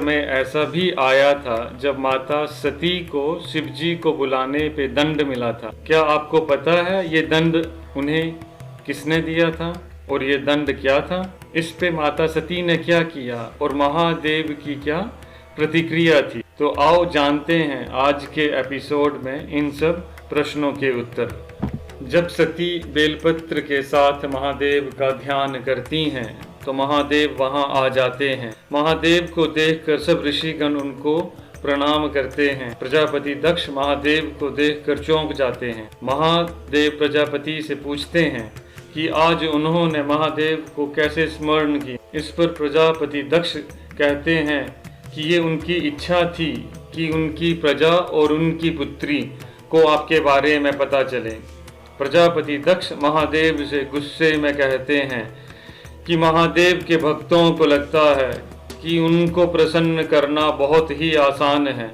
में ऐसा भी आया था जब माता सती को शिवजी को बुलाने पे दंड मिला था। क्या आपको पता है ये दंड उन्हें किसने दिया था और ये दंड क्या था? इस पे माता सती ने क्या किया और महादेव की क्या प्रतिक्रिया थी? तो आओ जानते हैं आज के एपिसोड में इन सब प्रश्नों के उत्तर। जब सती बेलपत्र के साथ महादेव का ध्यान करती हैं तो महादेव वहां आ जाते हैं। महादेव को देखकर सब ऋषिगण उनको प्रणाम करते हैं। प्रजापति दक्ष महादेव को देखकर चौंक जाते हैं। महादेव प्रजापति से पूछते हैं कि आज उन्होंने महादेव को कैसे स्मरण की। इस पर प्रजापति दक्ष कहते हैं कि ये उनकी इच्छा थी कि उनकी प्रजा और उनकी पुत्री को आपके बारे में पता चले। प्रजापति दक्ष महादेव से गुस्से में कहते हैं कि महादेव के भक्तों को लगता है कि उनको प्रसन्न करना बहुत ही आसान है,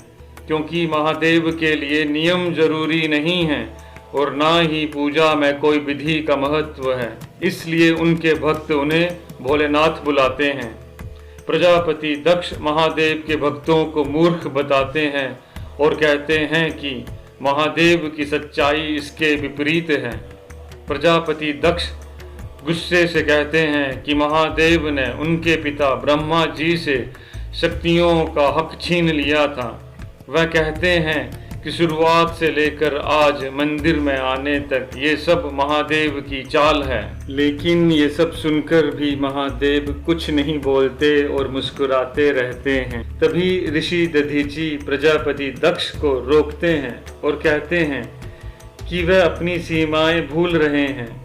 क्योंकि महादेव के लिए नियम जरूरी नहीं है और ना ही पूजा में कोई विधि का महत्व है, इसलिए उनके भक्त उन्हें भोलेनाथ बुलाते हैं। प्रजापति दक्ष महादेव के भक्तों को मूर्ख बताते हैं और कहते हैं कि महादेव की सच्चाई इसके विपरीत है। प्रजापति दक्ष गुस्से से कहते हैं कि महादेव ने उनके पिता ब्रह्मा जी से शक्तियों का हक छीन लिया था। वह कहते हैं कि शुरुआत से लेकर आज मंदिर में आने तक ये सब महादेव की चाल है। लेकिन ये सब सुनकर भी महादेव कुछ नहीं बोलते और मुस्कुराते रहते हैं। तभी ऋषि दधीची प्रजापति दक्ष को रोकते हैं और कहते हैं कि वह अपनी सीमाएं भूल रहे हैं।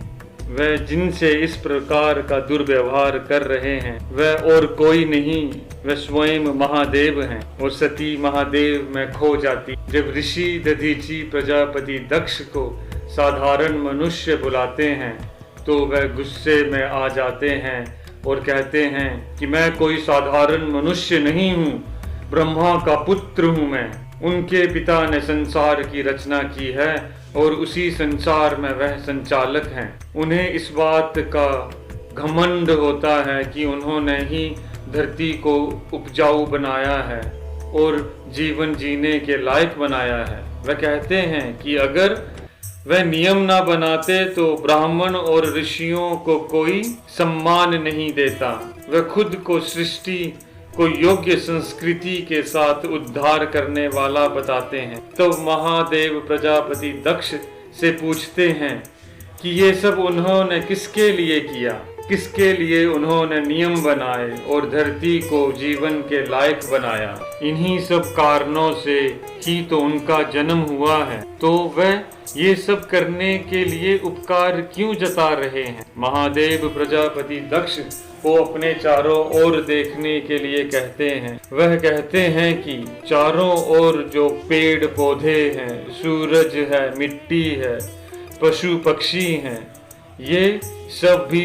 वह जिनसे इस प्रकार का दुर्व्यवहार कर रहे हैं वह और कोई नहीं, वह स्वयं महादेव हैं। और सती महादेव में खो जाती। जब ऋषि दधीची प्रजापति दक्ष को साधारण मनुष्य बुलाते हैं तो वह गुस्से में आ जाते हैं और कहते हैं कि मैं कोई साधारण मनुष्य नहीं हूँ, ब्रह्मा का पुत्र हूँ मैं। उनके पिता ने संसार की रचना की है और उसी संसार में वह संचालक हैं। उन्हें इस बात का घमंड होता है कि उन्होंने ही धरती को उपजाऊ बनाया है और जीवन जीने के लायक बनाया है। वह कहते हैं कि अगर वह नियम ना बनाते तो ब्राह्मण और ऋषियों को कोई सम्मान नहीं देता। वह खुद को सृष्टि को योग्य संस्कृति के साथ उद्धार करने वाला बताते हैं। तो महादेव प्रजापति दक्ष से पूछते हैं कि ये सब उन्होंने किसके लिए किया, किसके लिए उन्होंने नियम बनाए और धरती को जीवन के लायक बनाया। इन्हीं सब कारणों से ही तो उनका जन्म हुआ है, तो वह ये सब करने के लिए उपकार क्यों जता रहे हैं। महादेव प्रजापति दक्ष को अपने चारों ओर देखने के लिए कहते हैं। वह कहते हैं कि चारों ओर जो पेड़ पौधे हैं, सूरज है, मिट्टी है, पशु पक्षी हैं, ये सब भी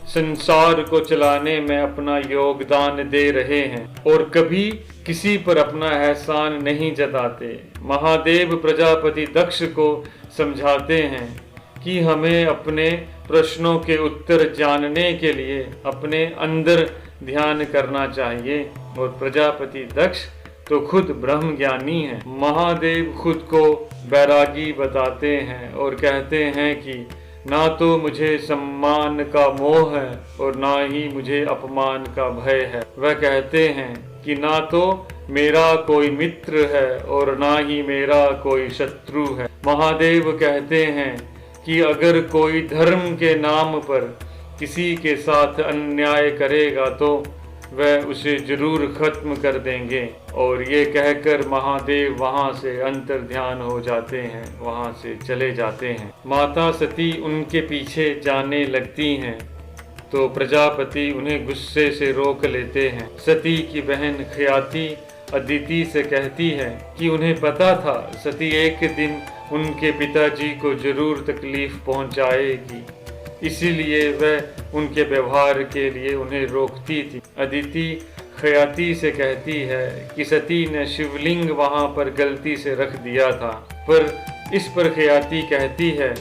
संसार को चलाने में अपना योगदान दे रहे हैं और कभी किसी पर अपना एहसान नहीं जताते। महादेव प्रजापति दक्ष को समझाते हैं कि हमें अपने प्रश्नों के उत्तर जानने के लिए अपने अंदर ध्यान करना चाहिए और प्रजापति दक्ष तो खुद ब्रह्म ज्ञानी है। महादेव खुद को बैरागी बताते हैं और कहते हैं कि ना तो मुझे सम्मान का मोह है और ना ही मुझे अपमान का भय है। वह कहते हैं कि ना तो मेरा कोई मित्र है और ना ही मेरा कोई शत्रु है। महादेव कहते हैं कि अगर कोई धर्म के नाम पर किसी के साथ अन्याय करेगा तो वह उसे जरूर खत्म कर देंगे। और ये कहकर महादेव वहां से अंतर ध्यान हो जाते हैं, वहां से चले जाते हैं। माता सती उनके पीछे जाने लगती हैं तो प्रजापति उन्हें गुस्से से रोक लेते हैं। सती की बहन ख्याति अदिति से कहती है कि उन्हें पता था सती एक दिन उनके पिताजी को जरूर तकलीफ पहुंचाएगी, इसीलिए वह उनके व्यवहार के लिए उन्हें रोकती थी। अदिति ख्याति से कहती है कि सती ने शिवलिंग वहां पर गलती से रख दिया था, पर इस पर ख्याति कहती है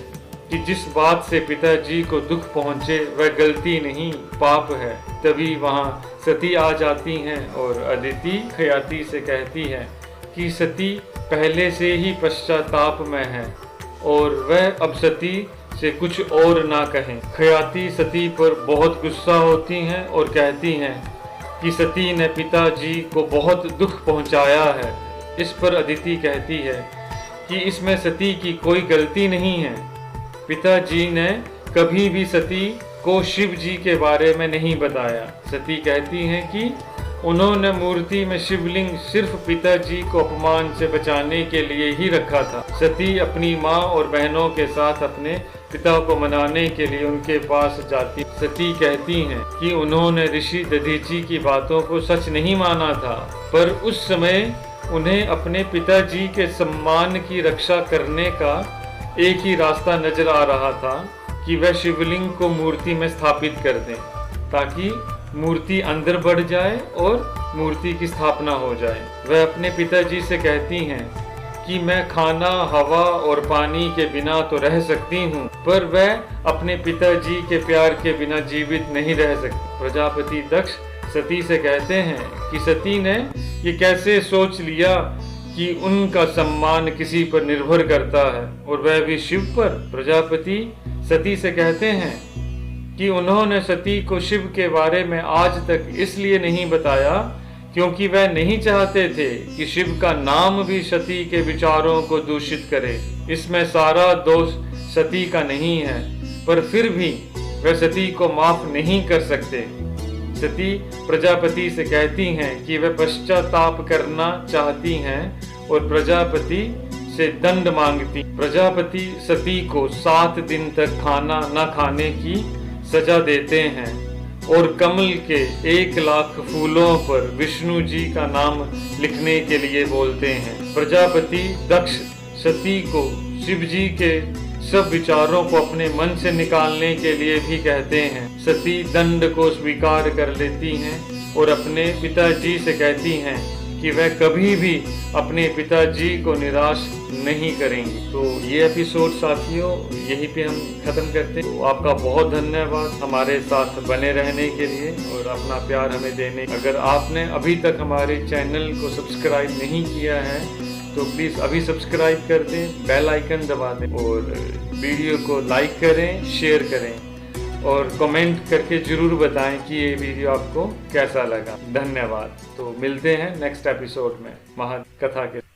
कि जिस बात से पिताजी को दुख पहुंचे वह गलती नहीं पाप है। तभी वहाँ सती आ जाती हैं और अदिति खयाति से कहती है कि सती पहले से ही पश्चाताप में है और वह अब सती से कुछ और ना कहें। खयाति सती पर बहुत गुस्सा होती हैं और कहती हैं कि सती ने पिताजी को बहुत दुख पहुंचाया है। इस पर अदिति कहती है कि इसमें सती की कोई गलती नहीं है। पिताजी ने कभी भी सती को शिव जी के बारे में नहीं बताया। सती कहती हैं कि उन्होंने मूर्ति में शिवलिंग सिर्फ पिताजी को अपमान से बचाने के लिए ही रखा था। सती अपनी माँ और बहनों के साथ अपने पिता को मनाने के लिए उनके पास जाती। सती कहती हैं कि उन्होंने ऋषि दधीची की बातों को सच नहीं माना था, पर उस समय उन्हें अपने पिताजी के सम्मान की रक्षा करने का एक ही रास्ता नजर आ रहा था कि वह शिवलिंग को मूर्ति में स्थापित कर दें ताकि मूर्ति अंदर बढ़ जाए और मूर्ति की स्थापना हो जाए। वह अपने पिताजी से कहती हैं कि मैं खाना, हवा और पानी के बिना तो रह सकती हूँ, पर वह अपने पिताजी के प्यार के बिना जीवित नहीं रह सकती। प्रजापति दक्ष सती से कहते हैं कि सती ने ये कैसे सोच लिया कि उनका सम्मान किसी पर निर्भर करता है और वह भी शिव पर। प्रजापति सती से कहते हैं कि उन्होंने सती को शिव के बारे में आज तक इसलिए नहीं बताया क्योंकि वह नहीं चाहते थे कि शिव का नाम भी सती के विचारों को दूषित करे। इसमें सारा दोष सती का नहीं है, पर फिर भी वह सती को माफ नहीं कर सकते। सती प्रजापति से कहती हैं कि वह पश्चाताप करना चाहती हैं और प्रजापति से दंड मांगती। प्रजापति सती को 7 दिन तक खाना न खाने की सजा देते हैं और कमल के 1,00,000 फूलों पर विष्णु जी का नाम लिखने के लिए बोलते हैं। प्रजापति दक्ष सती को शिव जी के सब विचारों को अपने मन से निकालने के लिए भी कहते हैं। सती दंड को स्वीकार कर लेती हैं और अपने पिताजी से कहती हैं कि वह कभी भी अपने पिताजी को निराश नहीं करेंगी। तो ये एपिसोड साथियों यहीं पे हम खत्म करते हैं। तो आपका बहुत धन्यवाद हमारे साथ बने रहने के लिए और अपना प्यार हमें देने। अगर आपने अभी तक हमारे चैनल को सब्सक्राइब नहीं किया है तो प्लीज़ अभी सब्सक्राइब कर दें, बेल आइकन दबा दें और वीडियो को लाइक करें, शेयर करें और कमेंट करके ज़रूर बताएं कि ये वीडियो आपको कैसा लगा। धन्यवाद। तो मिलते हैं नेक्स्ट एपिसोड में महाकथा के।